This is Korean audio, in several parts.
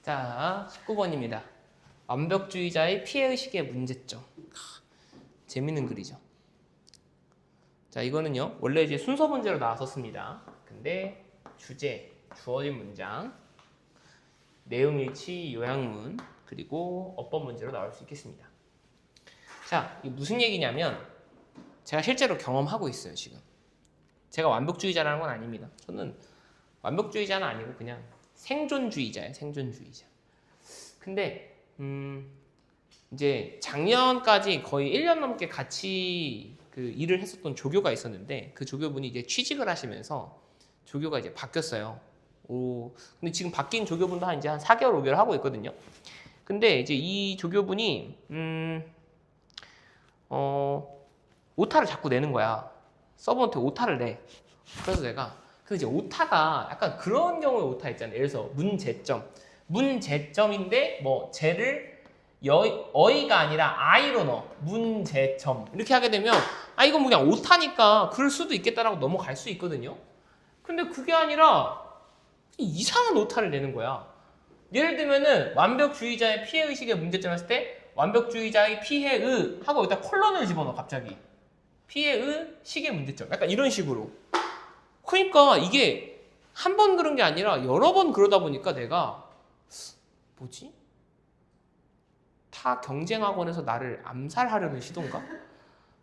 자, 19번입니다. 완벽주의자의 피해의식의 문제점. 재밌는 글이죠. 자, 이거는요, 원래 이제 순서 문제로 나왔었습니다. 근데 주제, 주어진 문장, 내용일치, 요약문, 그리고 어법 문제로 나올 수 있겠습니다. 자, 이게 무슨 얘기냐면, 제가 실제로 경험하고 있어요, 지금. 제가 완벽주의자라는 건 아닙니다. 저는 완벽주의자는 아니고 그냥 생존주의자예요, 생존주의자. 근데 이제 작년까지 거의 1년 넘게 같이 그 일을 했었던 조교가 있었는데, 그 조교분이 이제 취직을 하시면서 조교가 이제 바뀌었어요. 근데 지금 바뀐 조교분도 이제 한 4개월, 5개월 하고 있거든요. 근데 이제 이 조교분이 오타를 자꾸 내는 거야. 서버한테 오타를 내. 그래서 내가 이제 오타가 약간 그런 경우의 오타 있잖아요. 예를 들어서 문제점인데 뭐 제를 어이가 아니라 아이로 넣어. 문제점 이렇게 하게 되면 이건 뭐 그냥 오타니까 그럴 수도 있겠다라고 넘어갈 수 있거든요. 근데 그게 아니라 이상한 오타를 내는 거야. 예를 들면은 완벽주의자의 피해의식의 문제점 했을 때 완벽주의자의 피해의 하고 여기다 콜론을 집어넣어. 갑자기 피해의 식의 문제점, 약간 이런 식으로. 그러니까 이게 한 번 그런 게 아니라 여러 번 그러다 보니까 내가 뭐지? 타 경쟁학원에서 나를 암살하려는 시도인가?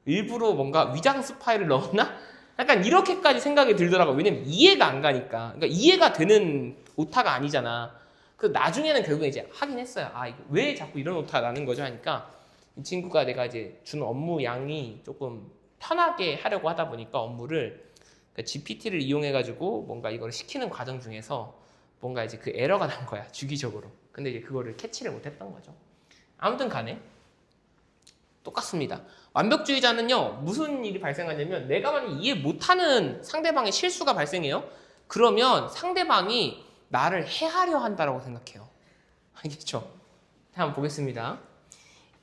일부러 뭔가 위장 스파이를 넣었나? 약간 이렇게까지 생각이 들더라고요. 왜냐면 이해가 안 가니까. 그러니까 이해가 되는 오타가 아니잖아. 그 나중에는 결국에 이제 하긴 했어요. 이거 왜 자꾸 이런 오타가 나는 거죠? 하니까 이 친구가 내가 이제 준 업무 양이 조금 편하게 하려고 하다 보니까 업무를 GPT를 이용해가지고 뭔가 이걸 시키는 과정 중에서 뭔가 이제 그 에러가 난 거야, 주기적으로. 근데 이제 그거를 캐치를 못했던 거죠. 아무튼 간에 똑같습니다. 완벽주의자는요, 무슨 일이 발생하냐면 내가 만약 이해 못하는 상대방의 실수가 발생해요. 그러면 상대방이 나를 해하려 한다고 생각해요. 알겠죠? 한번 보겠습니다.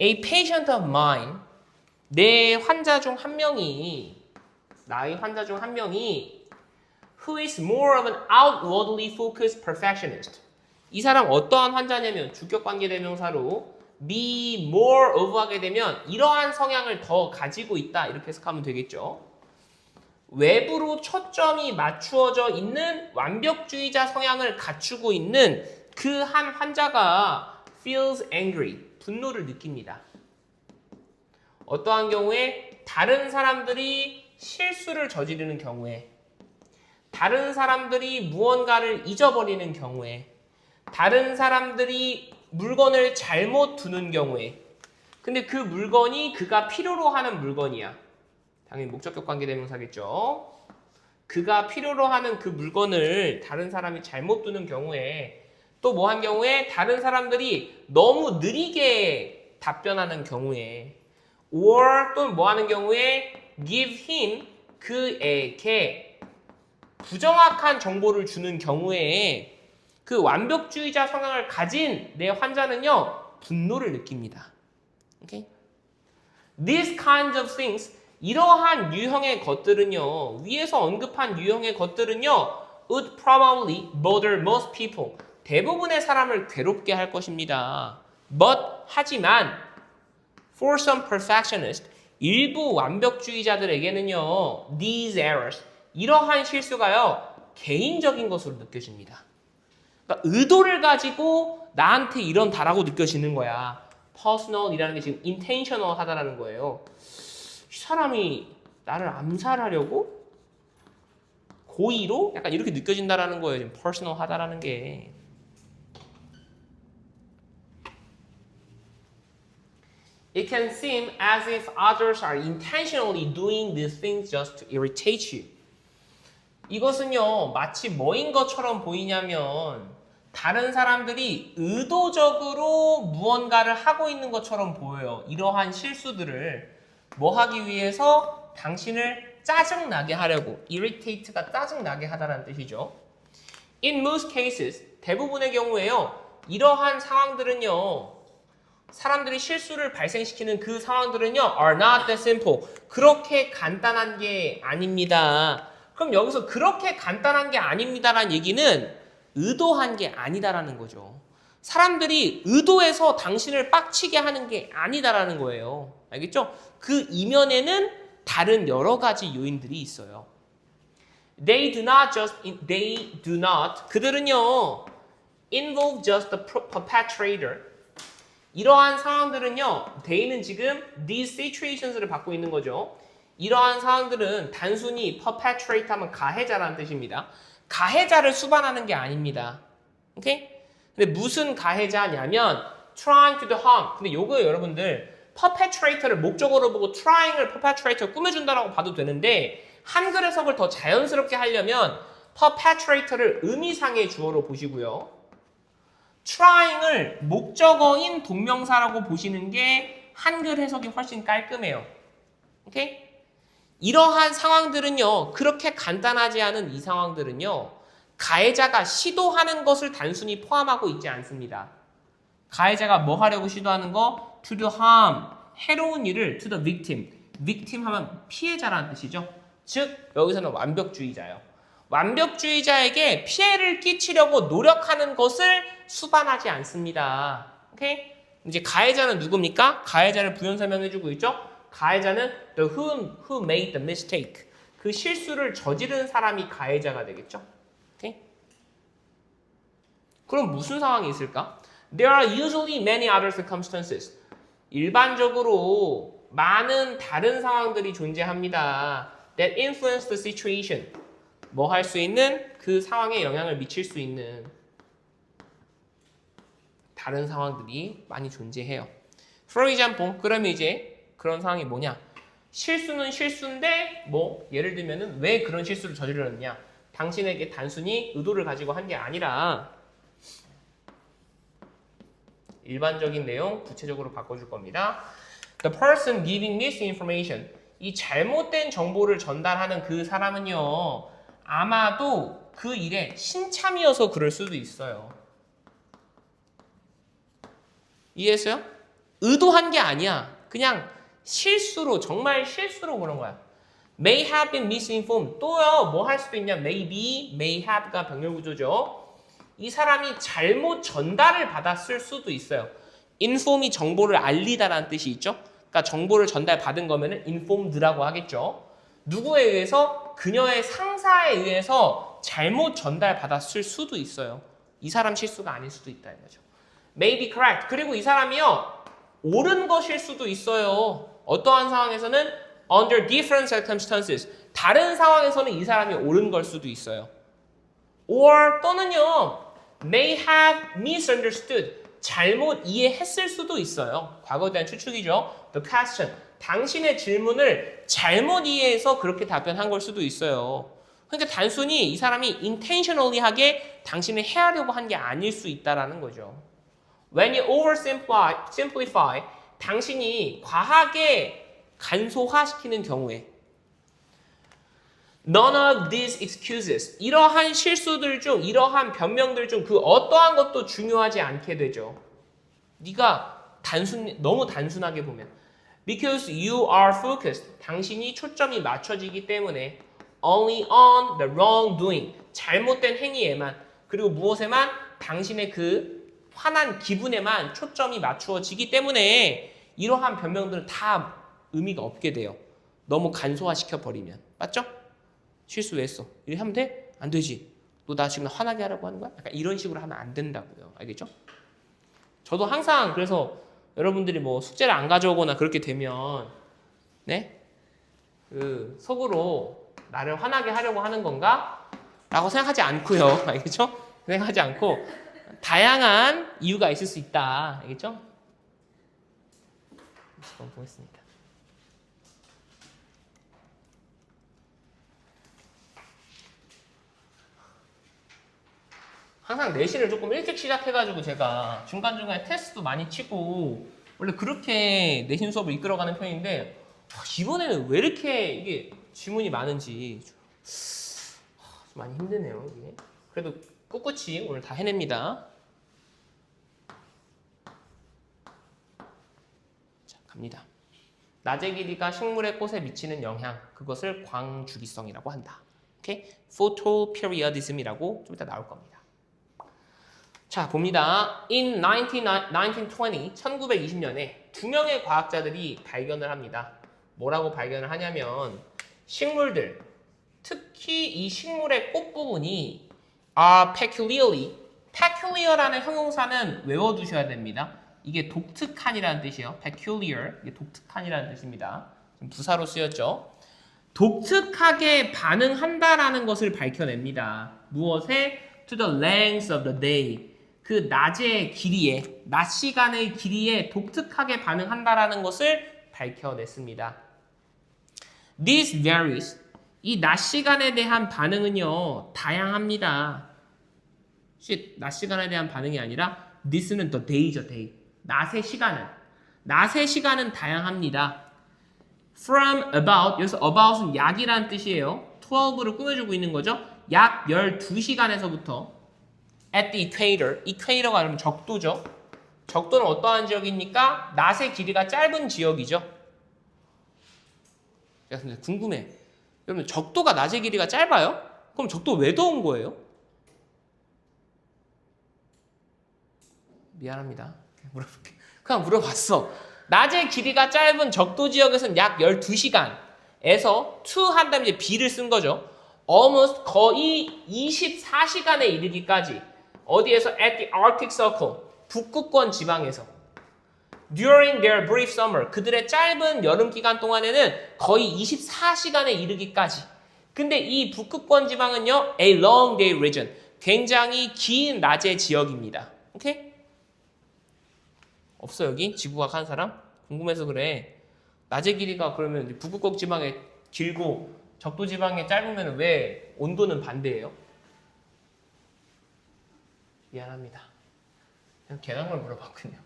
A patient of mine, 내 환자 중 한 명이, 나의 환자 중 한 명이 who is more of an outwardly focused perfectionist. 이 사람 어떠한 환자냐면 주격관계대명사로 be more of 하게 되면 이러한 성향을 더 가지고 있다, 이렇게 해석하면 되겠죠. 외부로 초점이 맞추어져 있는 완벽주의자 성향을 갖추고 있는 그 한 환자가 feels angry, 분노를 느낍니다. 어떠한 경우에 다른 사람들이 실수를 저지르는 경우에, 다른 사람들이 무언가를 잊어버리는 경우에, 다른 사람들이 물건을 잘못 두는 경우에, 근데 그 물건이 그가 필요로 하는 물건이야. 당연히 목적격 관계대명사겠죠. 그가 필요로 하는 그 물건을 다른 사람이 잘못 두는 경우에, 또 뭐 한 경우에 다른 사람들이 너무 느리게 답변하는 경우에, or 또는 뭐 하는 경우에 give him, 그에게 부정확한 정보를 주는 경우에 그 완벽주의자 성향을 가진 내 환자는요, 분노를 느낍니다. Okay? These kinds of things, 이러한 유형의 것들은요, 위에서 언급한 유형의 것들은요, would probably bother most people. 대부분의 사람을 괴롭게 할 것입니다. But, 하지만, for some perfectionists, 일부 완벽주의자들에게는요, these errors, 이러한 실수가요, 개인적인 것으로 느껴집니다. 그러니까 의도를 가지고 나한테 이런다라고 느껴지는 거야. personal이라는 게 지금 intentional 하다라는 거예요. 이 사람이 나를 암살하려고 고의로 약간 이렇게 느껴진다라는 거예요. 지금 personal 하다라는 게. It can seem as if others are intentionally doing these things just to irritate you. 이것은요, 마치 뭐인 것처럼 보이냐면 다른 사람들이 의도적으로 무언가를 하고 있는 것처럼 보여요. 이러한 실수들을 뭐 하기 위해서? 당신을 짜증나게 하려고. irritate가 짜증나게 하다라는 뜻이죠. In most cases, 대부분의 경우에요, 이러한 상황들은요, 사람들이 실수를 발생시키는 그 상황들은요, are not that simple. 그렇게 간단한 게 아닙니다. 그럼 여기서 그렇게 간단한 게 아닙니다라는 얘기는 의도한 게 아니다라는 거죠. 사람들이 의도해서 당신을 빡치게 하는 게 아니다라는 거예요. 알겠죠? 그 이면에는 다른 여러 가지 요인들이 있어요. They do not 그들은요 involve just the perpetrator. 이러한 상황들은요, they는 지금 these situations를 받고 있는 거죠. 이러한 상황들은 단순히 perpetrate 하면 가해자라는 뜻입니다. 가해자를 수반하는 게 아닙니다. 오케이? 근데 무슨 가해자냐면 trying to do harm. 근데 요거 여러분들 perpetrator를 목적어로 보고 trying을 perpetrator 꾸며준다라고 봐도 되는데 한글 해석을 더 자연스럽게 하려면 perpetrator를 의미상의 주어로 보시고요. trying을 목적어인 동명사라고 보시는 게 한글 해석이 훨씬 깔끔해요. 오케이? 이러한 상황들은요, 그렇게 간단하지 않은 이 상황들은요, 가해자가 시도하는 것을 단순히 포함하고 있지 않습니다. 가해자가 뭐 하려고 시도하는 거? To do harm, 해로운 일을 to the victim. victim 하면 피해자라는 뜻이죠. 즉, 여기서는 완벽주의자예요. 완벽주의자에게 피해를 끼치려고 노력하는 것을 수반하지 않습니다. 오케이? 이제 가해자는 누굽니까? 가해자를 부연 설명해주고 있죠. 가해자는 the who made the mistake. 그 실수를 저지른 사람이 가해자가 되겠죠. 오케이? 그럼 무슨 상황이 있을까? There are usually many other circumstances. 일반적으로 많은 다른 상황들이 존재합니다. That influence the situation. 뭐 할 수 있는? 그 상황에 영향을 미칠 수 있는 다른 상황들이 많이 존재해요. For example, 그러면 이제 그런 상황이 뭐냐? 실수는 실수인데 뭐 예를 들면은 왜 그런 실수를 저질렀냐? 당신에게 단순히 의도를 가지고 한 게 아니라 일반적인 내용 구체적으로 바꿔줄 겁니다. The person giving misinformation. 이 잘못된 정보를 전달하는 그 사람은요. 아마도 그 일에 신참이어서 그럴 수도 있어요. 이해했어요? 의도한 게 아니야. 그냥 실수로, 정말 실수로 그런 거야. May have been misinformed. 또요, 뭐 할 수도 있냐? Maybe, may have가 병렬구조죠. 이 사람이 잘못 전달을 받았을 수도 있어요. inform이 정보를 알리다라는 뜻이 있죠. 그러니까 정보를 전달받은 거면은 informed라고 하겠죠. 누구에 의해서? 그녀의 상사에 의해서 잘못 전달받았을 수도 있어요. 이 사람 실수가 아닐 수도 있다 이거죠. May be correct. 그리고 이 사람이요, 옳은 것일 수도 있어요. 어떠한 상황에서는 under different circumstances. 다른 상황에서는 이 사람이 옳은 걸 수도 있어요. or 또는요, may have misunderstood. 잘못 이해했을 수도 있어요. 과거에 대한 추측이죠. The question. 당신의 질문을 잘못 이해해서 그렇게 답변한 걸 수도 있어요. 그러니까 단순히 이 사람이 intentionally 하게 당신을 해하려고 한 게 아닐 수 있다라는 거죠. When you oversimplify, 당신이 과하게 간소화시키는 경우에 None of these excuses, 이러한 실수들 중, 이러한 변명들 중 그 어떠한 것도 중요하지 않게 되죠. 네가 너무 단순하게 보면 Because you are focused, 당신이 초점이 맞춰지기 때문에 Only on the wrongdoing, 잘못된 행위에만, 그리고 무엇에만? 당신의 그 화난 기분에만 초점이 맞추어지기 때문에 이러한 변명들은 다 의미가 없게 돼요. 너무 간소화시켜버리면. 맞죠? 실수 왜 했어? 이렇게 하면 돼? 안 되지. 너 나 지금 화나게 하려고 하는 거야? 약간 이런 식으로 하면 안 된다고요. 알겠죠? 저도 항상 그래서 여러분들이 뭐 숙제를 안 가져오거나 그렇게 되면 네? 그 속으로 나를 화나게 하려고 하는 건가? 라고 생각하지 않고요. 알겠죠? 생각하지 않고 다양한 이유가 있을 수 있다. 알겠죠? 한번 보겠습니다. 항상 내신을 조금 일찍 시작해가지고 제가 중간중간에 테스트도 많이 치고 원래 그렇게 내신 수업을 이끌어가는 편인데 이번에는 왜 이렇게 이게 질문이 많은지 좀 많이 힘드네요. 이게. 그래도 꿋꿋이 오늘 다 해냅니다. 자, 갑니다. 낮의 길이가 식물의 꽃에 미치는 영향, 그것을 광주기성이라고 한다. 오케이? Photoperiodism이라고 좀 이따 나올 겁니다. 자, 봅니다. In 1920년에 두 명의 과학자들이 발견을 합니다. 뭐라고 발견을 하냐면 식물들, 특히 이 식물의 꽃 부분이 peculiar라는 형용사는 외워두셔야 됩니다. 이게 독특한이라는 뜻이에요. peculiar, 이게 독특한이라는 뜻입니다. 지금 부사로 쓰였죠. 독특하게 반응한다라는 것을 밝혀냅니다. 무엇에? To the length of the day. 그 낮의 길이에, 낮 시간의 길이에 독특하게 반응한다라는 것을 밝혀냈습니다. This varies. 이 낮 시간에 대한 반응은요, 다양합니다. 낮 시간에 대한 반응이 아니라 this는 the day죠, day. 낮의 시간은 다양합니다. From about, 여기서 about은 약이라는 뜻이에요. 12를 꾸며주고 있는 거죠. 약 12시간에서부터 at the equator, equator가 여러분 적도죠. 적도는 어떠한 지역입니까? 낮의 길이가 짧은 지역이죠. 제가 근데 궁금해. 여러분 적도가 낮의 길이가 짧아요? 그럼 적도 왜 더운 거예요? 미안합니다. 물어볼게. 그냥 물어봤어. 낮의 길이가 짧은 적도 지역에서는 약 12시간에서 to 한 다음에 이제 B를 쓴 거죠. almost 거의 24시간에 이르기까지 어디에서? at the Arctic Circle, 북극권 지방에서 during their brief summer, 그들의 짧은 여름 기간 동안에는 거의 24시간에 이르기까지. 근데 이 북극권 지방은요, a long day region, 굉장히 긴 낮의 지역입니다. 오케이? 없어 여기? 지구과학 한 사람? 궁금해서 그래. 낮의 길이가 그러면 북극권 지방에 길고 적도 지방에 짧으면 왜 온도는 반대예요? 미안합니다. 그냥 괜한 걸 물어봤군요.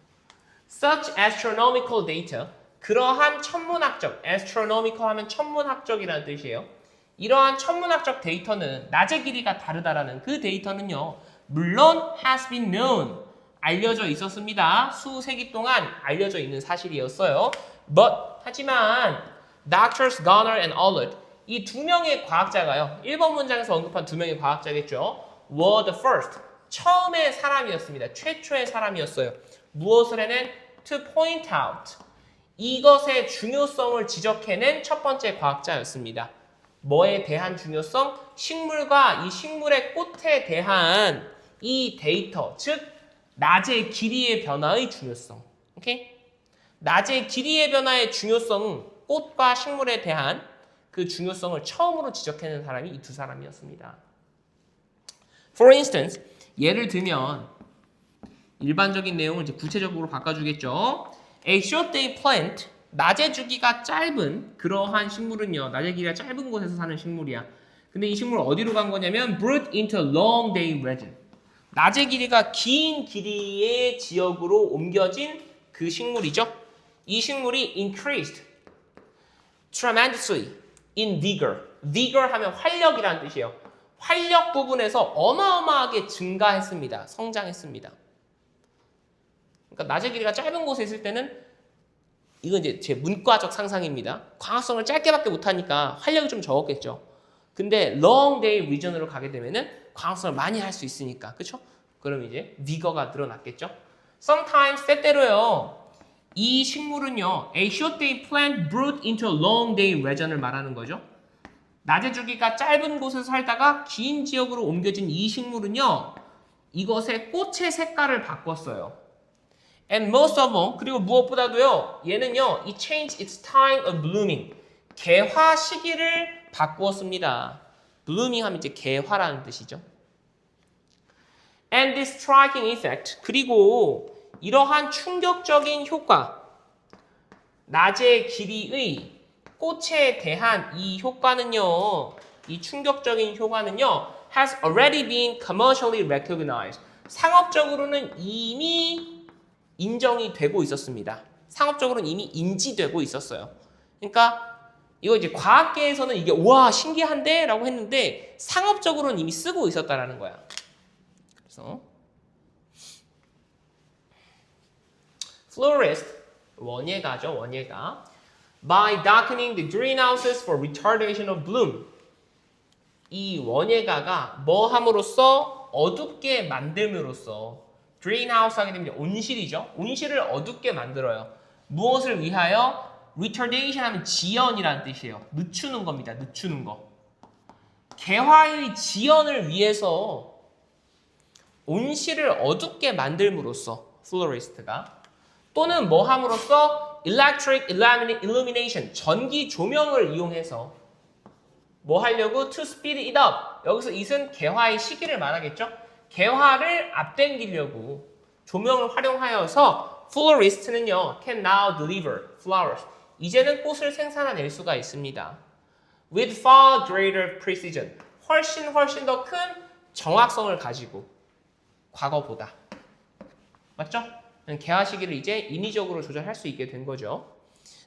Such astronomical data, 그러한 천문학적, astronomical 하면 천문학적이라는 뜻이에요. 이러한 천문학적 데이터는 낮의 길이가 다르다라는 그 데이터는요, 물론 has been known, 알려져 있었습니다. 수세기 동안 알려져 있는 사실이었어요. 하지만 Drs. Garner and Allred, 이 두 명의 과학자가요, 1번 문장에서 언급한 두 명의 과학자겠죠. were the first, 처음의 사람이었습니다. 최초의 사람이었어요. 무엇을 해낸? To point out, 이것의 중요성을 지적해낸 첫 번째 과학자였습니다. 뭐에 대한 중요성? 식물과 이 식물의 꽃에 대한 이 데이터, 즉 낮의 길이의 변화의 중요성. 오케이? 낮의 길이의 변화의 중요성은 꽃과 식물에 대한 그 중요성을 처음으로 지적해낸 사람이 이 두 사람이었습니다. For instance, 예를 들면 일반적인 내용을 이제 구체적으로 바꿔주겠죠. A short day plant, 낮의 주기가 짧은 그러한 식물은요, 낮의 길이가 짧은 곳에서 사는 식물이야. 근데 이 식물 어디로 간 거냐면 brought into long day region. 낮의 길이가 긴 길이의 지역으로 옮겨진 그 식물이죠. 이 식물이 increased tremendously in vigor. vigor 하면 활력이라는 뜻이에요. 활력 부분에서 어마어마하게 증가했습니다. 성장했습니다. 그러니까 낮의 길이가 짧은 곳에 있을 때는 이건 이제 제 문과적 상상입니다. 광합성을 짧게밖에 못하니까 활력이 좀 적었겠죠. 근데 long day region으로 가게 되면은 광합성을 많이 할 수 있으니까, 그렇죠? 그럼 이제 vigor가 늘어났겠죠. Sometimes 때때로요, 이 식물은요, a short day plant brought into a long day region을 말하는 거죠. 낮의 주기가 짧은 곳에서 살다가 긴 지역으로 옮겨진 이 식물은요, 이것의 꽃의 색깔을 바꿨어요. And most of all, 그리고 무엇보다도요, 얘는요, it changed its time of blooming. 개화 시기를 바꾸었습니다. blooming 하면 이제 개화라는 뜻이죠. And this striking effect, 그리고 이러한 충격적인 효과, 낮의 길이의 꽃에 대한 이 효과는요, 이 충격적인 효과는요, has already been commercially recognized. 상업적으로는 이미 인정이 되고 있었습니다. 상업적으로는 이미 인지되고 있었어요. 그러니까 이거 이제 과학계에서는 이게 우와 신기한데? 라고 했는데 상업적으로는 이미 쓰고 있었다라는 거야. 그래서 florist, 원예가죠, 원예가. By darkening the greenhouses for retardation of bloom. 이 원예가가 뭐 함으로써? 어둡게 만듦으로써 greenhouse 하게 되면 온실이죠. 온실을 어둡게 만들어요. 무엇을 위하여? retardation 하면 지연이라는 뜻이에요. 늦추는 겁니다. 늦추는 거. 개화의 지연을 위해서 온실을 어둡게 만들므로써 플로리스트가 또는 뭐 함으로써 electric illumination 전기 조명을 이용해서 뭐 하려고 to speed it up 여기서 it은 개화의 시기를 말하겠죠. 개화를 앞당기려고 조명을 활용하여서 florist는요 can now deliver flowers 이제는 꽃을 생산해낼 수가 있습니다. with far greater precision 훨씬 더 큰 정확성을 가지고 과거보다 맞죠? 개화 시기를 이제 인위적으로 조절할 수 있게 된 거죠.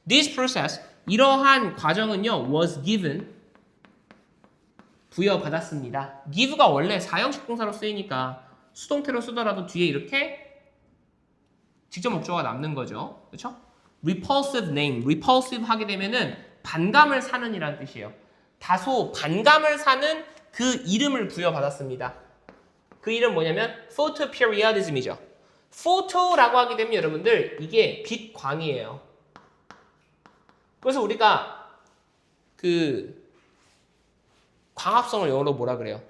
This process 이러한 과정은요 was given 부여받았습니다. give가 원래 사형식 동사로 쓰이니까 수동태로 쓰더라도 뒤에 이렇게 직접 목적어가 남는 거죠. 그렇죠? repulsive name, repulsive 하게 되면은 반감을 사는 이라는 뜻이에요. 다소 반감을 사는 그 이름을 부여받았습니다. 그 이름 뭐냐면 photoperiodism이죠. photo라고 하게 되면 여러분들 이게 빛광이에요. 그래서 우리가 그 광합성을 영어로 뭐라 그래요?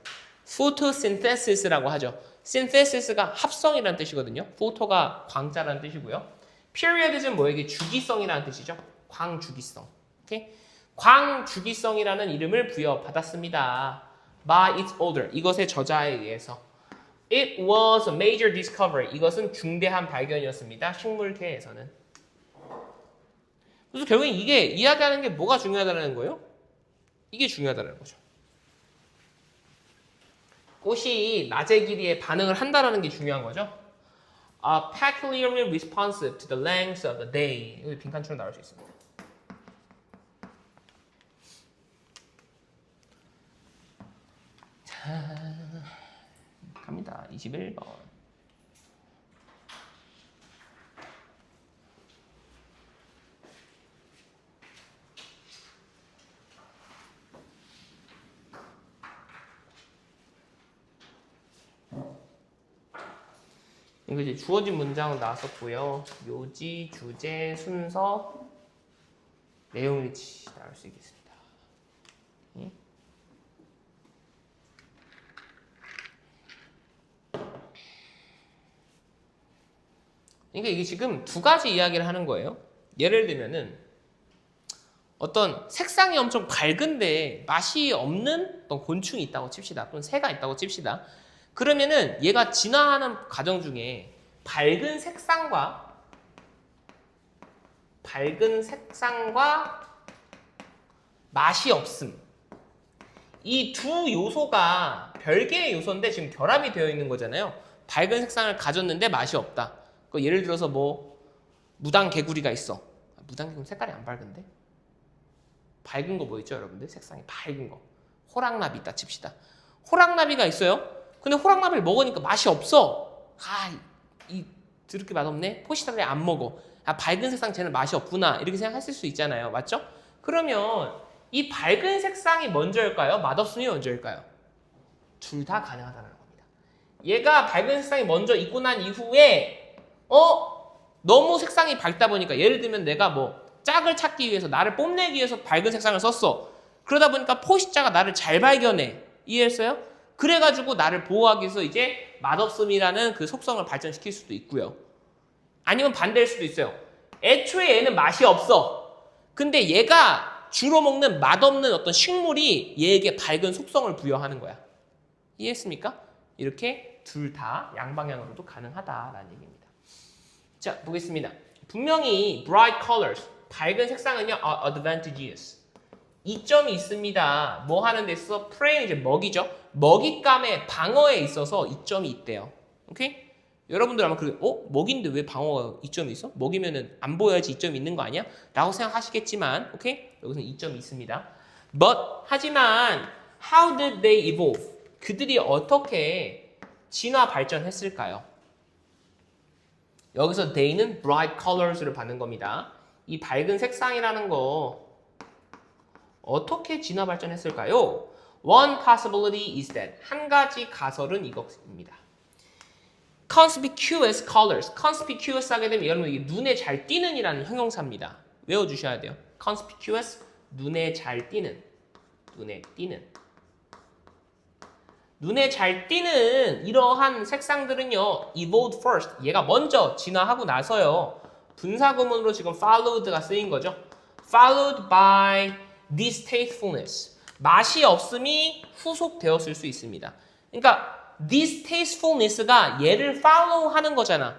photosynthesis라고 하죠. synthesis가 합성이라는 뜻이거든요. photo가 광자라는 뜻이고요. periodism 뭐예요? 이게 주기성이라는 뜻이죠. 광주기성. 오케이? 광주기성이라는 이름을 부여받았습니다. by its author. 이것의 저자에 의해서. It was a major discovery. 이것은 중대한 발견이었습니다. 식물계에서는. 그래서 결국엔 이게 이야기하는 게 뭐가 중요하다는 거예요? 이게 중요하다는 거죠. 꽃이 낮의 길이에 반응을 한다는 게 중요한 거죠. Peculiarly responsive to the length of the day. 여기 빈칸처럼 나올 수 있습니다. 자, 갑니다. 21번. 이거 이제 주어진 문장은 나왔었고요. 요지, 주제, 순서, 내용 일치 나올 수 있겠습니다. 네? 그러니까 이게 지금 두 가지 이야기를 하는 거예요. 예를 들면은 어떤 색상이 엄청 밝은데 맛이 없는 어떤 곤충이 있다고 칩시다. 또는 새가 있다고 칩시다. 그러면은 얘가 진화하는 과정 중에 밝은 색상과 맛이 없음. 이 두 요소가 별개의 요소인데 지금 결합이 되어 있는 거잖아요. 밝은 색상을 가졌는데 맛이 없다. 예를 들어서 뭐 무당 개구리가 있어. 무당 개구리 색깔이 안 밝은데? 밝은 거 뭐 있죠, 여러분들? 색상이 밝은 거. 호랑나비 있다 칩시다. 호랑나비가 있어요. 근데 호랑나비를 먹으니까 맛이 없어. 이 드럽게 맛없네. 포시달래 안 먹어. 밝은 색상 쟤는 맛이 없구나. 이렇게 생각하실 수 있잖아요. 맞죠? 그러면 이 밝은 색상이 먼저일까요? 맛없음이 먼저일까요? 둘 다 가능하다는 겁니다. 얘가 밝은 색상이 먼저 있고 난 이후에 너무 색상이 밝다 보니까 예를 들면 내가 뭐 짝을 찾기 위해서 나를 뽐내기 위해서 밝은 색상을 썼어. 그러다 보니까 포시자가 나를 잘 발견해. 이해했어요? 그래가지고 나를 보호하기 위해서 이제 맛없음이라는 그 속성을 발전시킬 수도 있고요. 아니면 반대일 수도 있어요. 애초에 얘는 맛이 없어. 근데 얘가 주로 먹는 맛없는 어떤 식물이 얘에게 밝은 속성을 부여하는 거야. 이해했습니까? 이렇게 둘 다 양방향으로도 가능하다라는 얘기입니다. 자, 보겠습니다. 분명히 bright colors, 밝은 색상은요, are advantageous. 이점이 있습니다. 뭐 하는 데 있어서? prey 이제 먹이죠. 먹잇감의 방어에 있어서 이점이 있대요. 오케이? 여러분들 아마 먹인데 왜 방어가 이점이 있어? 먹이면은 안 보여야지 이점이 있는 거 아니야? 라고 생각하시겠지만, 오케이? 여기서는 이점이 있습니다. 하지만, how did they evolve? 그들이 어떻게 진화 발전했을까요? 여기서 they는 bright colors를 받는 겁니다. 이 밝은 색상이라는 거 어떻게 진화 발전했을까요? One possibility is that 한 가지 가설은 이것입니다. conspicuous colors. conspicuous 하게 되면 여러분 이게 눈에 잘 띄는 이라는 형용사입니다. 외워주셔야 돼요. conspicuous, 눈에 잘 띄는. 눈에 띄는. 눈에 잘 띄는 이러한 색상들은요. evolved first. 얘가 먼저 진화하고 나서요. 분사구문으로 지금 followed가 쓰인 거죠. followed by distastefulness. 맛이 없음이 후속되었을 수 있습니다. 그러니까 distastefulness가 얘를 follow 하는 거잖아.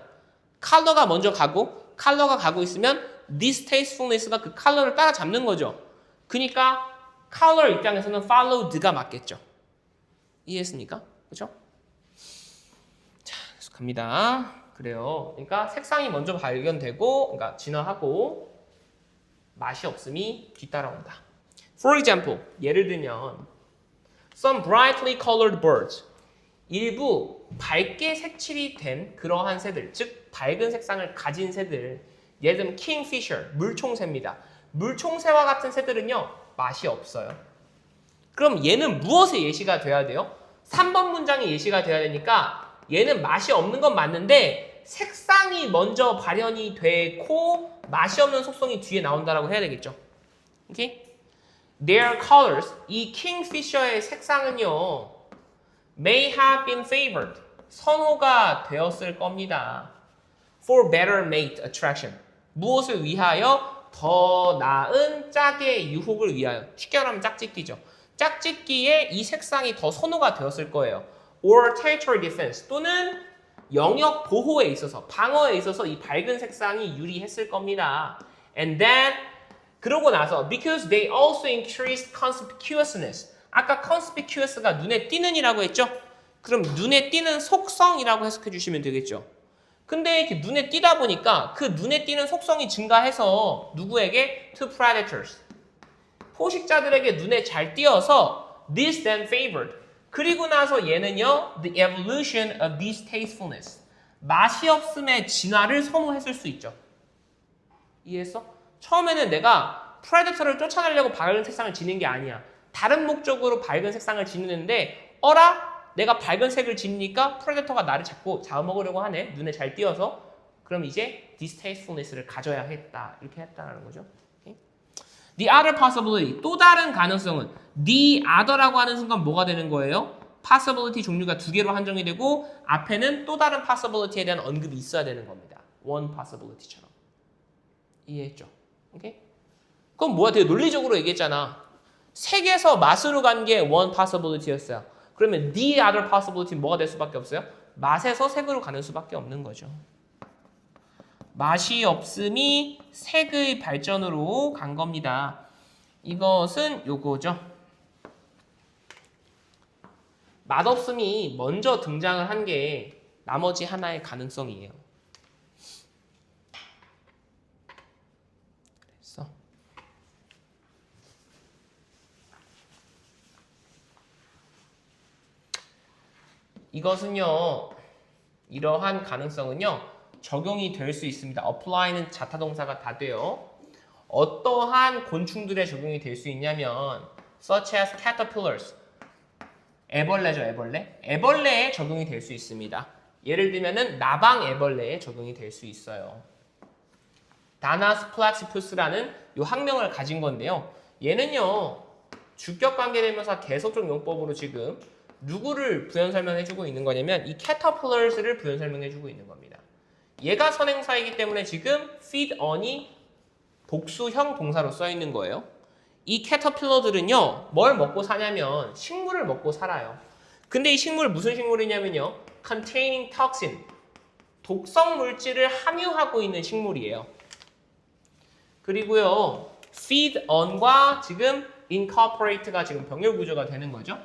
컬러가 먼저 가고 컬러가 가고 있으면 distastefulness가 그 컬러를 따라잡는 거죠. 그러니까 컬러 입장에서는 followed가 맞겠죠. 이해했습니까? 그렇죠? 자, 계속 갑니다. 그래요. 그러니까 색상이 먼저 발견되고, 그러니까 진화하고 맛이 없음이 뒤따라온다. For example, 예를 들면 some brightly colored birds. 일부 밝게 색칠이 된 그러한 새들, 즉 밝은 색상을 가진 새들. 예를 들면 kingfisher, 물총새입니다. 물총새와 같은 새들은요, 맛이 없어요. 그럼 얘는 무엇의 예시가 돼야 돼요? 3번 문장의 예시가 돼야 되니까 얘는 맛이 없는 건 맞는데 색상이 먼저 발현이 되고 맛이 없는 속성이 뒤에 나온다라고 해야 되겠죠. 오케이? Their colors, 이 kingfisher의 색상은요, may have been favored, 선호가 되었을 겁니다. For better mate attraction, 무엇을 위하여? 더 나은 짝의 유혹을 위하여. 쉽게 말하면 짝짓기죠. 짝짓기에 이 색상이 더 선호가 되었을 거예요. Or territory defense, 또는 영역 보호에 있어서, 방어에 있어서 이 밝은 색상이 유리했을 겁니다. And then, 그러고 나서 because they also increased conspicuousness. 아까 conspicuous가 눈에 띄는이라고 했죠? 그럼 눈에 띄는 속성이라고 해석해 주시면 되겠죠. 근데 이렇게 눈에 띄다 보니까 그 눈에 띄는 속성이 증가해서 누구에게? To predators. 포식자들에게 눈에 잘 띄어서 this then favored. 그리고 나서 얘는요, the evolution of distastefulness. 맛이 없음의 진화를 선호했을 수 있죠. 이해했어? 처음에는 내가 프레데터를 쫓아내려고 밝은 색상을 지닌 게 아니야. 다른 목적으로 밝은 색상을 지는데 내가 밝은 색을 지니까 프레데터가 나를 자꾸 잡아먹으려고 하네. 눈에 잘 띄어서. 그럼 이제 distastefulness를 가져야겠다. 이렇게 했다는 거죠. The other possibility, 또 다른 가능성은 the other라고 하는 순간 뭐가 되는 거예요? possibility 종류가 두 개로 한정이 되고 앞에는 또 다른 possibility에 대한 언급이 있어야 되는 겁니다. one possibility처럼. 이해했죠? 오케이? 그럼 뭐야? 되게 논리적으로 얘기했잖아. 색에서 맛으로 간 게 one possibility였어요. 그러면 the other possibility 뭐가 될 수밖에 없어요? 맛에서 색으로 가는 수밖에 없는 거죠. 맛이 없음이 색의 발전으로 간 겁니다. 이것은 요거죠. 맛없음이 먼저 등장을 한 게 나머지 하나의 가능성이에요. 그래서 이것은요, 이러한 가능성은요, 적용이 될 수 있습니다. apply는 자타동사가 다 돼요. 어떠한 곤충들에 적용이 될 수 있냐면 such as caterpillars. 애벌레죠, 애벌레. 애벌레에 적용이 될 수 있습니다. 예를 들면은 나방 애벌레에 적용이 될 수 있어요. 다나스 플라티푸스라는 요 학명을 가진 건데요. 얘는요, 주격관계대명사 계속적 용법으로 지금 누구를 부연 설명해주고 있는 거냐면 이 caterpillars를 부연 설명해주고 있는 겁니다. 얘가 선행사이기 때문에 지금 feed on이 복수형 동사로 써 있는 거예요. 이 캐터필러들은요, 뭘 먹고 사냐면 식물을 먹고 살아요. 근데 이 식물 무슨 식물이냐면요, containing toxin, 독성 물질을 함유하고 있는 식물이에요. 그리고요, feed on과 지금 incorporate가 지금 병렬 구조가 되는 거죠.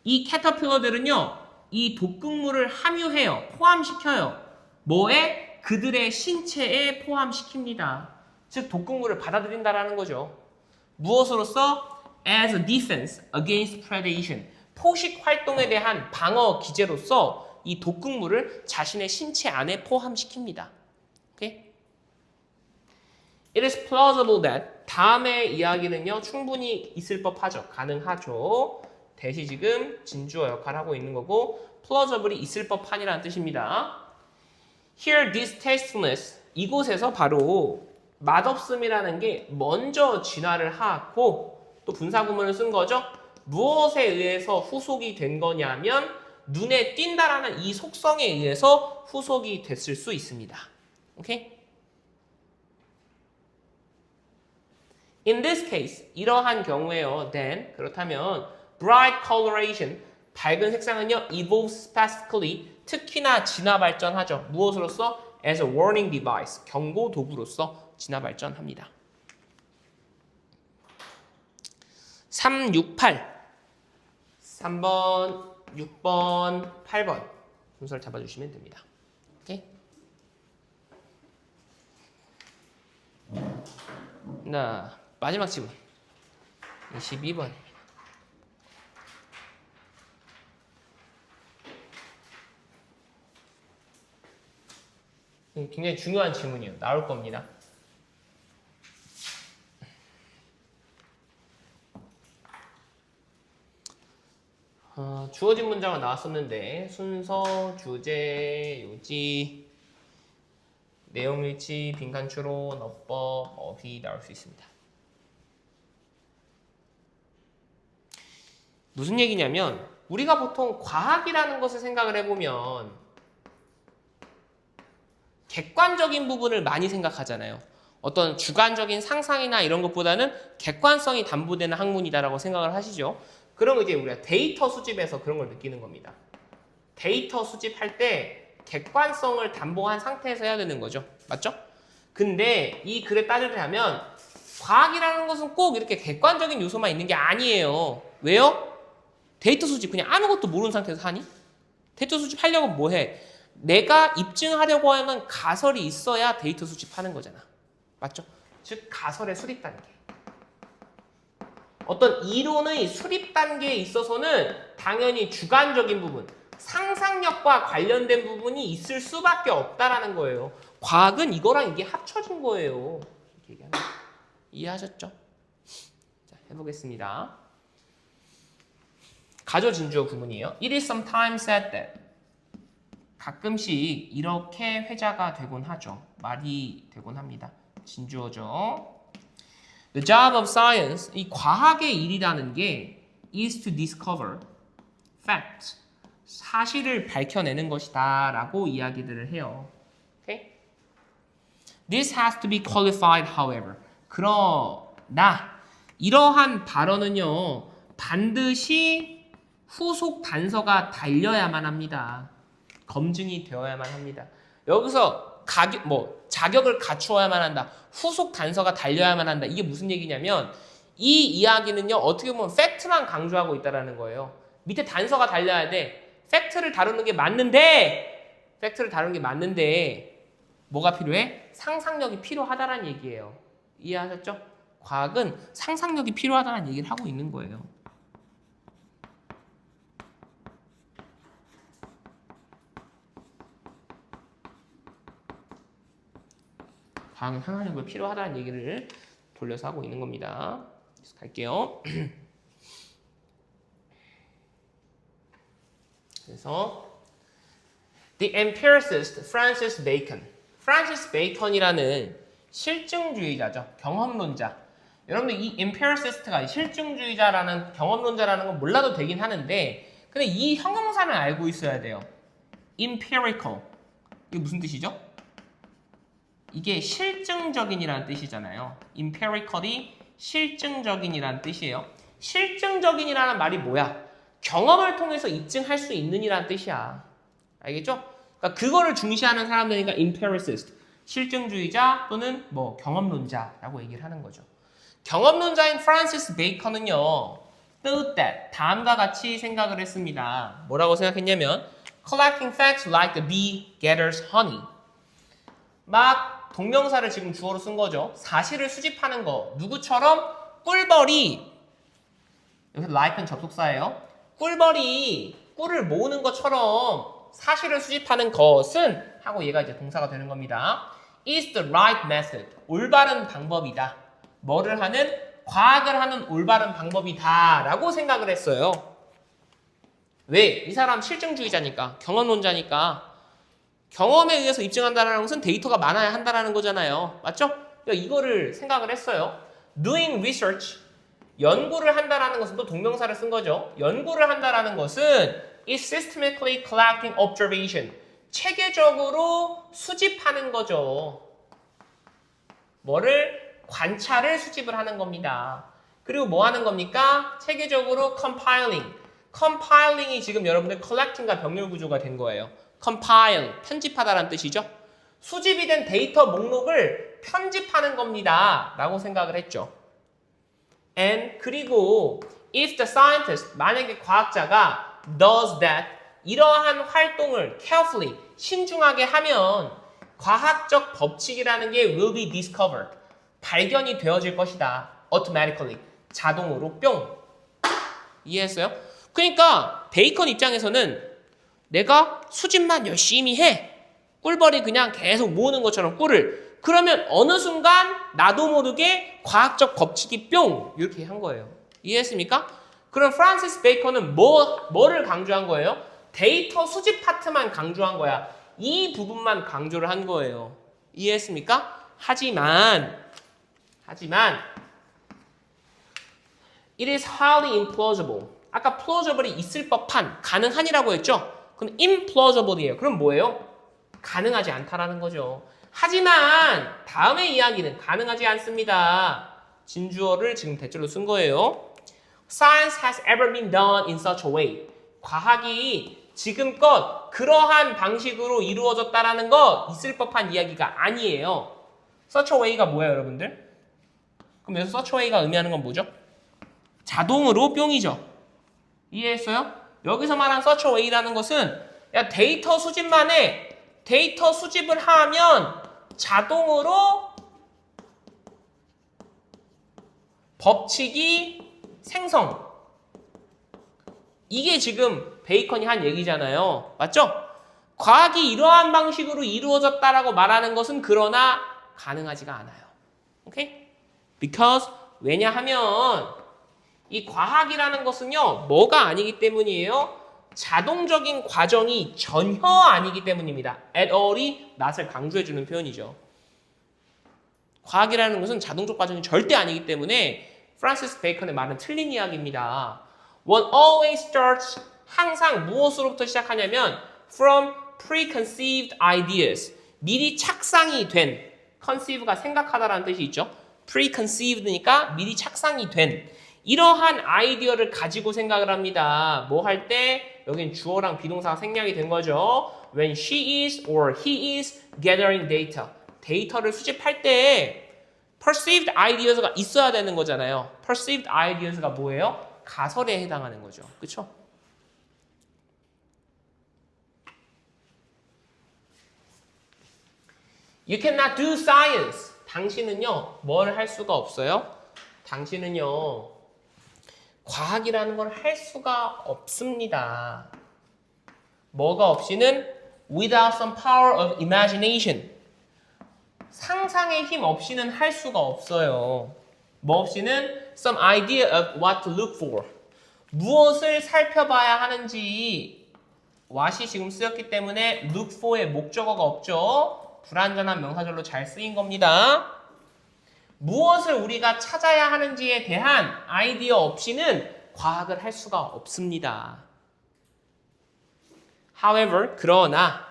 이 캐터필러들은요, 이 독극물을 함유해요, 포함시켜요. 뭐에? 그들의 신체에 포함시킵니다. 즉 독극물을 받아들인다라는 거죠. 무엇으로써? As a defense against predation. 포식 활동에 대한 방어 기제로서 이 독극물을 자신의 신체 안에 포함시킵니다. 오케이? It is plausible that 다음의 이야기는요, 충분히 있을 법하죠. 가능하죠. 대시 지금 진주어 역할을 하고 있는 거고 plausible이 있을 법한이라는 뜻입니다. Here this tastelessness 이곳에서 바로 맛없음이라는 게 먼저 진화를 하고 또 분사구문을 쓴 거죠. 무엇에 의해서 후속이 된 거냐면 눈에 띈다라는 이 속성에 의해서 후속이 됐을 수 있습니다. 오케이? In this case, 이러한 경우에요. Then, 그렇다면 bright coloration, 밝은 색상은요, evolves specifically, 특히나 진화 발전하죠. 무엇으로서? As a warning device, 경고 도구로서 진화 발전합니다. 368, 3번, 6번, 8번 순서를 잡아주시면 됩니다. 오케이? 나 마지막 질문 22번. 굉장히 중요한 질문이에요. 나올 겁니다. 주어진 문장은 나왔었는데 순서, 주제, 요지, 내용일치, 빈칸 추론, 어법, 어휘 나올 수 있습니다. 무슨 얘기냐면 우리가 보통 과학이라는 것을 생각을 해보면 객관적인 부분을 많이 생각하잖아요. 어떤 주관적인 상상이나 이런 것보다는 객관성이 담보되는 학문이다라고 생각을 하시죠. 그럼 이제 우리가 데이터 수집에서 그런 걸 느끼는 겁니다. 데이터 수집할 때 객관성을 담보한 상태에서 해야 되는 거죠. 맞죠? 근데 이 글에 따르자면 과학이라는 것은 꼭 이렇게 객관적인 요소만 있는 게 아니에요. 왜요? 데이터 수집 그냥 아무것도 모르는 상태에서 하니? 데이터 수집하려고 뭐 해? 내가 입증하려고 하는 가설이 있어야 데이터 수집하는 거잖아. 맞죠? 즉 가설의 수립 단계. 어떤 이론의 수립 단계에 있어서는 당연히 주관적인 부분, 상상력과 관련된 부분이 있을 수밖에 없다라는 거예요. 과학은 이거랑 이게 합쳐진 거예요. 이렇게 얘기하는 거예요. 이해하셨죠? 자, 해보겠습니다. 가조진주어 구문이에요. It is sometimes said that. 가끔씩 이렇게 회자가 되곤 하죠. 말이 되곤 합니다. 진주어죠. The job of science, 이 과학의 일이라는 게 is to discover fact, 사실을 밝혀내는 것이다 라고 이야기들을 해요. Okay? This has to be qualified, however. 그러나 이러한 발언은요, 반드시 후속 단서가 달려야만 합니다. 검증이 되어야만 합니다. 여기서 자격을 갖추어야만 한다. 후속 단서가 달려야만 한다. 이게 무슨 얘기냐면 이 이야기는요, 어떻게 보면 팩트만 강조하고 있다는 거예요. 밑에 단서가 달려야 돼. 팩트를 다루는 게 맞는데 뭐가 필요해? 상상력이 필요하다는 얘기예요. 이해하셨죠? 과학은 상상력이 필요하다는 얘기를 하고 있는 거예요. 과학은 상상력이 필요하다는 얘기를 돌려서 하고 있는 겁니다. 계속 갈게요. 그래서 The empiricist Francis Bacon. 프란시스 베이컨이라는 실증주의자죠. 경험론자. 여러분들 이 empiricist가 실증주의자라는 경험론자라는 건 몰라도 되긴 하는데 근데 이 형용사는 알고 있어야 돼요. empirical. 이게 무슨 뜻이죠? 이게 실증적인이라는 뜻이잖아요. empirically 실증적인이라는 뜻이에요. 실증적인이라는 말이 뭐야? 경험을 통해서 입증할 수 있는이라는 뜻이야. 알겠죠? 그러니까 그거를 중시하는 사람들이니까 empiricist, 실증주의자 또는 경험론자라고 얘기를 하는 거죠. 경험론자인 프란시스 베이컨은요, thought that 다음과 같이 생각을 했습니다. 뭐라고 생각했냐면 collecting facts like the bee gathers honey. 막 동명사를 지금 주어로 쓴 거죠. 사실을 수집하는 거. 누구처럼? 꿀벌이, 여기서 like는 접속사예요. 꿀벌이 꿀을 모으는 것처럼 사실을 수집하는 것은 하고 얘가 이제 동사가 되는 겁니다. is the right method. 올바른 방법이다. 뭐를 하는? 과학을 하는 올바른 방법이다 라고 생각을 했어요. 왜? 이 사람 실증주의자니까, 경험론자니까 경험에 의해서 입증한다는 것은 데이터가 많아야 한다는 거잖아요. 맞죠? 그러니까 이거를 생각을 했어요. Doing research, 연구를 한다는 것은 또 동명사를 쓴 거죠. 연구를 한다는 것은 is systematically collecting observation, 체계적으로 수집하는 거죠. 뭐를? 관찰을 수집을 하는 겁니다. 그리고 뭐 하는 겁니까? 체계적으로 compiling. compiling이 지금 여러분들 collecting과 병렬 구조가 된 거예요. compile, 편집하다라는 뜻이죠. 수집이 된 데이터 목록을 편집하는 겁니다. 라고 생각을 했죠. And 그리고 if the scientist, 만약에 과학자가 does that, 이러한 활동을 carefully, 신중하게 하면 과학적 법칙이라는 게 will be discovered, 발견이 되어질 것이다. automatically, 자동으로 뿅. 이해했어요? 그러니까 베이컨 입장에서는 내가 수집만 열심히 해. 꿀벌이 그냥 계속 모으는 것처럼 꿀을. 그러면 어느 순간 나도 모르게 과학적 법칙이 뿅 이렇게 한 거예요. 이해했습니까? 그럼 프란시스 베이컨은 뭐를 강조한 거예요? 데이터 수집 파트만 강조한 거야. 이 부분만 강조를 한 거예요. 이해했습니까? 하지만 it is highly implausible. 아까 plausible이 있을 법한, 가능한이라고 했죠? 그럼 implausible이에요. 그럼 뭐예요? 가능하지 않다라는 거죠. 하지만 다음의 이야기는 가능하지 않습니다. 진주어를 지금 대절로 쓴 거예요. Science has ever been done in such a way. 과학이 지금껏 그러한 방식으로 이루어졌다라는 거 있을 법한 이야기가 아니에요. Such a way가 뭐예요, 여러분들? 그럼 여기서 such a way가 의미하는 건 뭐죠? 자동으로 뿅이죠. 이해했어요? 여기서 말한 such a way라는 것은 야, 데이터 수집만 해. 데이터 수집을 하면 자동으로 법칙이 생성. 이게 지금 베이컨이 한 얘기잖아요. 맞죠? 과학이 이러한 방식으로 이루어졌다라고 말하는 것은 그러나 가능하지가 않아요. 오케이? Because 왜냐하면 이 과학이라는 것은요, 뭐가 아니기 때문이에요? 자동적인 과정이 전혀 아니기 때문입니다. at all이 not을 강조해주는 표현이죠. 과학이라는 것은 자동적 과정이 절대 아니기 때문에 프란시스 베이컨의 말은 틀린 이야기입니다. One always starts, 항상 무엇으로부터 시작하냐면 from preconceived ideas, 미리 착상이 된, conceive가 생각하다라는 뜻이 있죠. preconceived니까 미리 착상이 된 이러한 아이디어를 가지고 생각을 합니다. 뭐 할 때? 여긴 주어랑 비동사가 생략이 된 거죠. When she is or he is gathering data. 데이터를 수집할 때 perceived ideas가 있어야 되는 거잖아요. perceived ideas가 뭐예요? 가설에 해당하는 거죠. 그렇죠? You cannot do science. 당신은요, 뭘 할 수가 없어요? 당신은요, 과학이라는 걸 할 수가 없습니다. 뭐가 없이는 without some power of imagination. 상상의 힘 없이는 할 수가 없어요. 뭐 없이는 some idea of what to look for. 무엇을 살펴봐야 하는지 what이 지금 쓰였기 때문에 look for의 목적어가 없죠. 불완전한 명사절로 잘 쓰인 겁니다. 무엇을 우리가 찾아야 하는지에 대한 아이디어 없이는 과학을 할 수가 없습니다. However, 그러나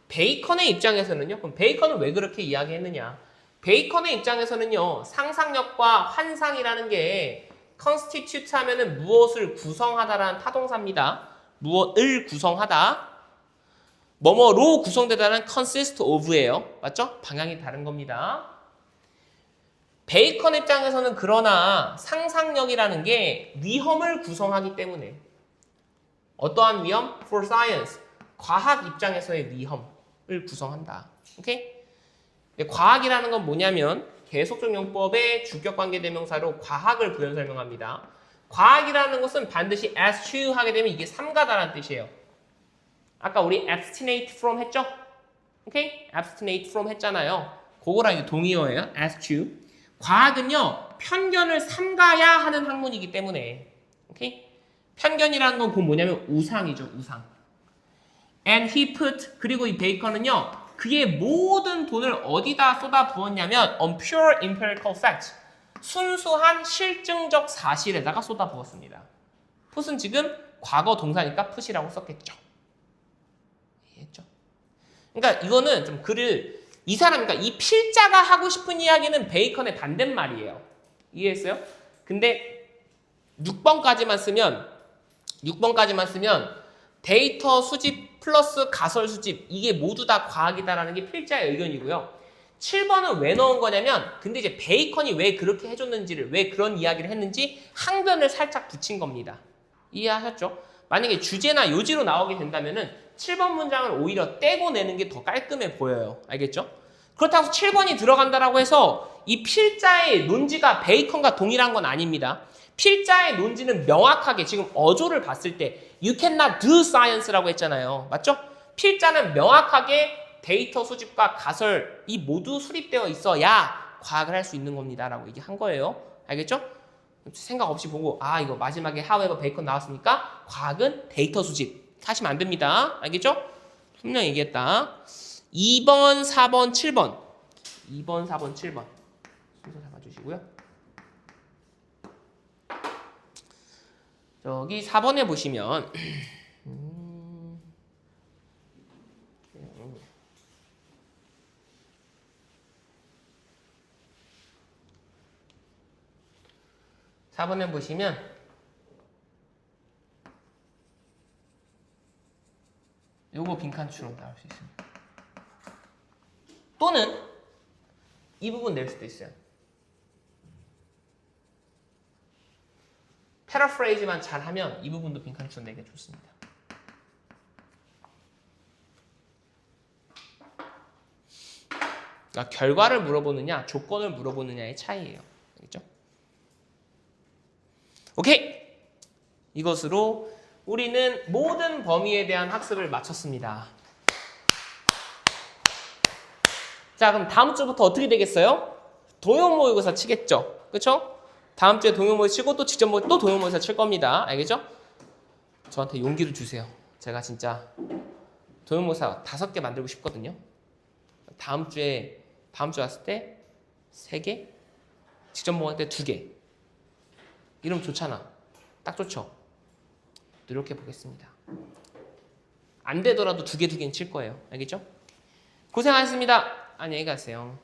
베이컨의 입장에서는요. 그럼 베이컨은 왜 그렇게 이야기했느냐? 베이컨의 입장에서는요. 상상력과 환상이라는 게 constitute 하면은 무엇을 구성하다라는 타동사입니다. 무엇을 구성하다. 뭐뭐로 구성되다는 consist of예요. 맞죠? 방향이 다른 겁니다. 베이컨 입장에서는 그러나 상상력이라는 게 위험을 구성하기 때문에 어떠한 위험? For science. 과학 입장에서의 위험을 구성한다. 오케이? 과학이라는 건 뭐냐면 계속적 용법의 주격관계대명사로 과학을 부연 설명합니다. 과학이라는 것은 반드시 as to 하게 되면 이게 삼가다라는 뜻이에요. 아까 우리 abstinate from 했죠? 오케이? abstinate from 했잖아요. 그거랑 이제 동의어예요. as to. 과학은요, 편견을 삼가야 하는 학문이기 때문에, 오케이? 편견이라는 건 그 뭐냐면 우상이죠, 우상. And he put 그리고 이 베이컨은요. 그의 모든 돈을 어디다 쏟아 부었냐면 on pure empirical fact. 순수한 실증적 사실에다가 쏟아 부었습니다. put은 지금 과거 동사니까 put이라고 썼겠죠. 이해했죠? 그러니까 이거는 좀 글을 이 사람, 그러니까 이 필자가 하고 싶은 이야기는 베이컨의 반대말이에요. 이해했어요? 근데 6번까지만 쓰면 데이터 수집 플러스 가설 수집 이게 모두 다 과학이다라는 게 필자의 의견이고요. 7번은 왜 넣은 거냐면 근데 이제 베이컨이 왜 그렇게 해줬는지를 왜 그런 이야기를 했는지 항변을 살짝 붙인 겁니다. 이해하셨죠? 만약에 주제나 요지로 나오게 된다면은 7번 문장을 오히려 떼고 내는 게 더 깔끔해 보여요. 알겠죠? 그렇다고 7번이 들어간다라고 해서 이 필자의 논지가 베이컨과 동일한 건 아닙니다. 필자의 논지는 명확하게 지금 어조를 봤을 때 You cannot do science라고 했잖아요. 맞죠? 필자는 명확하게 데이터 수집과 가설 이 모두 수립되어 있어야 과학을 할 수 있는 겁니다. 라고 얘기한 거예요. 알겠죠? 생각 없이 보고 이거 마지막에 however 베이컨 나왔으니까 과학은 데이터 수집 하시면 안 됩니다. 알겠죠? 분명히 얘기했다. 2번, 4번, 7번 2번, 4번, 7번 순서 잡아주시고요. 저기 4번에 보시면 4번에 보시면 요거 빈칸추로 나올 수 있습니다. 또는 이 부분 낼 수도 있어요. 패러프레이즈만 잘하면 이 부분도 빈칸추로 내기 좋습니다. 그러니까 결과를 물어보느냐 조건을 물어보느냐의 차이예요. 알겠죠? 오케이! 이것으로 우리는 모든 범위에 대한 학습을 마쳤습니다. 자, 그럼 다음 주부터 어떻게 되겠어요? 동형 모의고사 치겠죠? 그쵸? 다음 주에 동형 모의고사 치고 또 직접 또 동형 모의고사 칠 겁니다. 알겠죠? 저한테 용기를 주세요. 제가 진짜 동형 모의고사 5개 만들고 싶거든요. 다음 주에 왔을 때 3개? 직접 모의고사 때 2개. 이러면 좋잖아. 딱 좋죠? 노력해 보겠습니다. 안 되더라도 2개는 칠 거예요. 알겠죠? 고생하셨습니다. 안녕히 가세요.